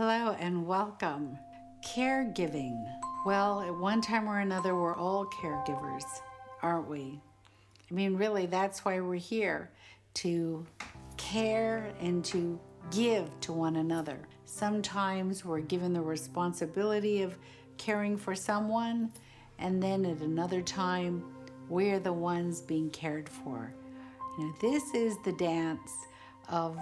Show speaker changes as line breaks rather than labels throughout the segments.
Hello and welcome. Caregiving. Well, at one time or another, we're all caregivers, aren't we? I mean, really, that's why we're here, to care and to give to one another. Sometimes we're given the responsibility of caring for someone, and then at another time, we're the ones being cared for. This is the dance of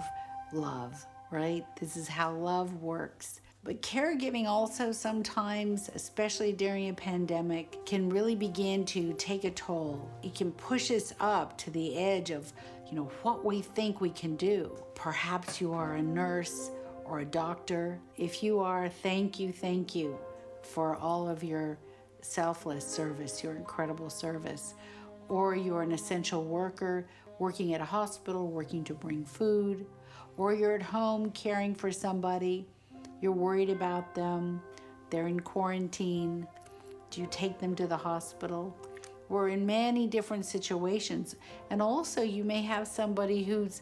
love, right? This is how love works. But caregiving also sometimes, especially during a pandemic, can really begin to take a toll. It can push us up to the edge of, what we think we can do. Perhaps you are a nurse or a doctor. If you are, thank you for all of your selfless service, your incredible service. Or you're an essential worker working at a hospital, working to bring food. Or you're at home caring for somebody. You're worried about them. They're in quarantine. Do you take them to the hospital? We're in many different situations. And also you may have somebody who's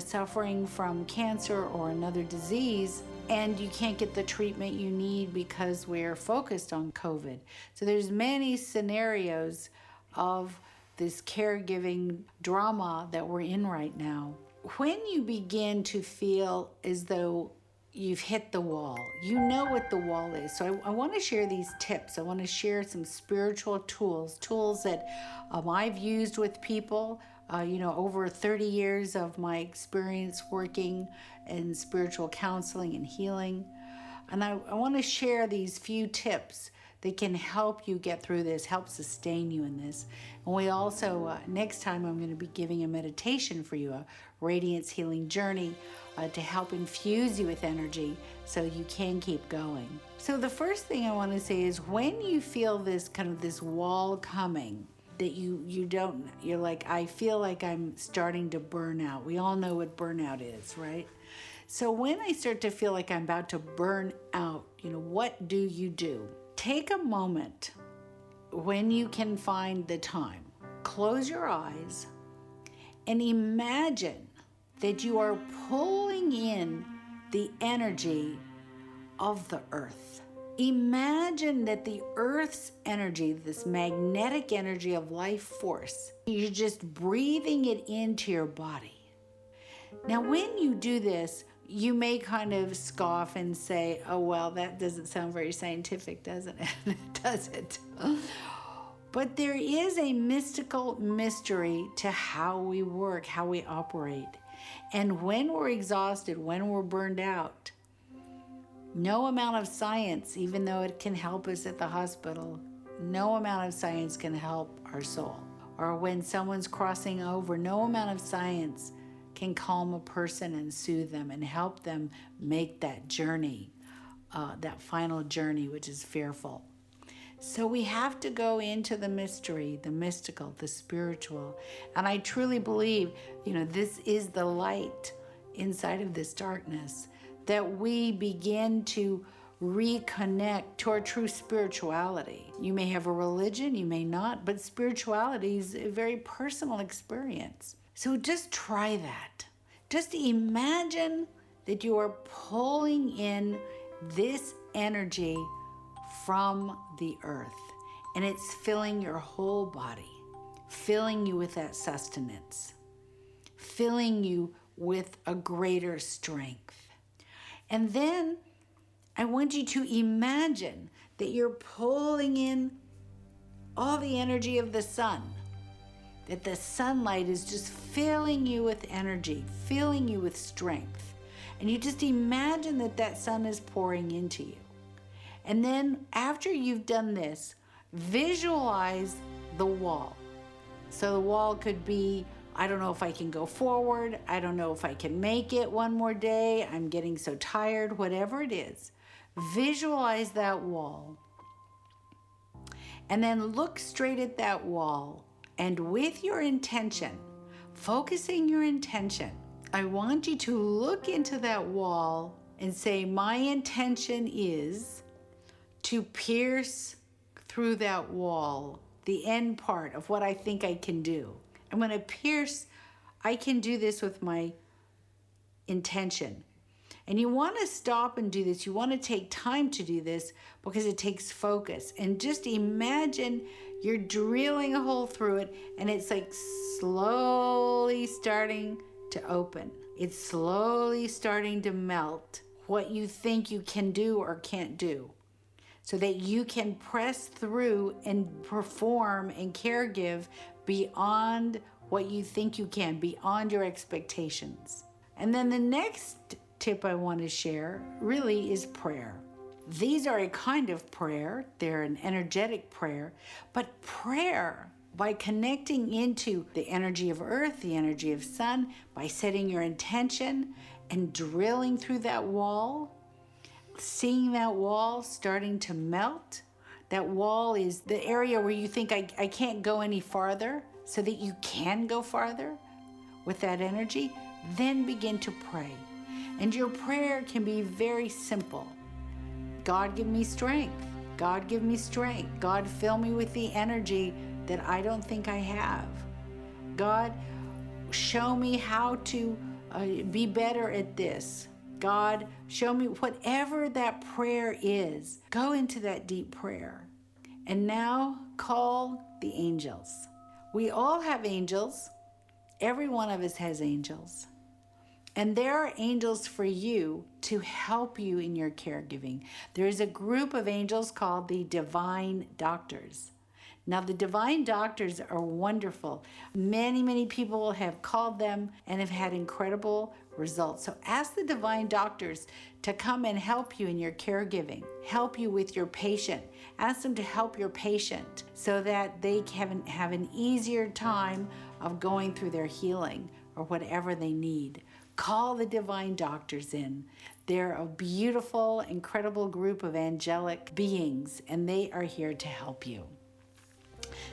suffering from cancer or another disease, and you can't get the treatment you need because we're focused on COVID. So there's many scenarios of this caregiving drama that we're in right now. When you begin to feel as though you've hit the wall, you know what the wall is. So I want to share these tips. I want to share some spiritual tools that I've used with people, over 30 years of my experience working in spiritual counseling and healing. And I want to share these few tips that can help you get through this, help sustain you in this. And we also, next time I'm going to be giving a meditation for you, a Radiance healing journey to help infuse you with energy so you can keep going. So the first thing I want to say is when you feel this this wall coming, that you're like, I feel like I'm starting to burn out. We all know what burnout is, right? So when I start to feel like I'm about to burn out, what do? Take a moment when you can find the time. Close your eyes and imagine that you are pulling in the energy of the earth. Imagine that the earth's energy, this magnetic energy of life force, you're just breathing it into your body. Now, when you do this, you may kind of scoff and say, oh, well, that doesn't sound very scientific, doesn't it? Does it? But there is a mystical mystery to how we work, how we operate. And when we're exhausted, when we're burned out, no amount of science, even though it can help us at the hospital, no amount of science can help our soul. Or when someone's crossing over, no amount of science can calm a person and soothe them and help them make that journey, that final journey, which is fearful. So we have to go into the mystery, the mystical, the spiritual. And I truly believe, this is the light inside of this darkness, that we begin to reconnect to our true spirituality. You may have a religion, you may not, but spirituality is a very personal experience. So just try that. Just imagine that you are pulling in this energy from the earth, and it's filling your whole body, filling you with that sustenance, filling you with a greater strength. And then I want you to imagine that you're pulling in all the energy of the sun, that the sunlight is just filling you with energy, filling you with strength. And you just imagine that sun is pouring into you. And then after you've done this, visualize the wall. So the wall could be, I don't know if I can go forward. I don't know if I can make it one more day. I'm getting so tired, whatever it is. Visualize that wall. And then look straight at that wall. And with your intention, focusing your intention, I want you to look into that wall and say, my intention is to pierce through that wall, the end part of what I think I can do. I'm going to pierce, I can do this with my intention. And you want to stop and do this. You want to take time to do this because it takes focus. And just imagine you're drilling a hole through it and it's like slowly starting to open. It's slowly starting to melt what you think you can do or can't do, so that you can press through and perform and caregive beyond what you think you can, beyond your expectations. And then the next tip I want to share really is prayer. These are a kind of prayer. They're an energetic prayer, but prayer, by connecting into the energy of earth, the energy of sun, by setting your intention and drilling through that wall, seeing that wall starting to melt. That wall is the area where you think I can't go any farther, so that you can go farther with that energy. Then begin to pray. And your prayer can be very simple. God, give me strength. God, give me strength. God, fill me with the energy that I don't think I have. God, show me how to be better at this. God, show me, whatever that prayer is, go into that deep prayer. And now call the angels. We all have angels. Every one of us has angels. And there are angels for you to help you in your caregiving. There is a group of angels called the Divine Doctors. Now, the Divine Doctors are wonderful. Many, many people have called them and have had incredible results. So ask the Divine Doctors to come and help you in your caregiving, help you with your patient. Ask them to help your patient so that they can have an easier time of going through their healing or whatever they need. Call the Divine Doctors in. They're a beautiful, incredible group of angelic beings, and they are here to help you.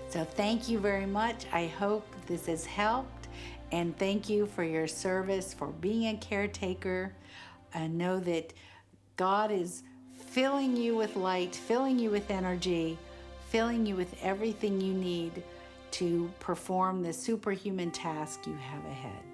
So thank you very much. I hope this has helped, and thank you for your service, for being a caretaker. And know that God is filling you with light, filling you with energy, filling you with everything you need to perform the superhuman task you have ahead.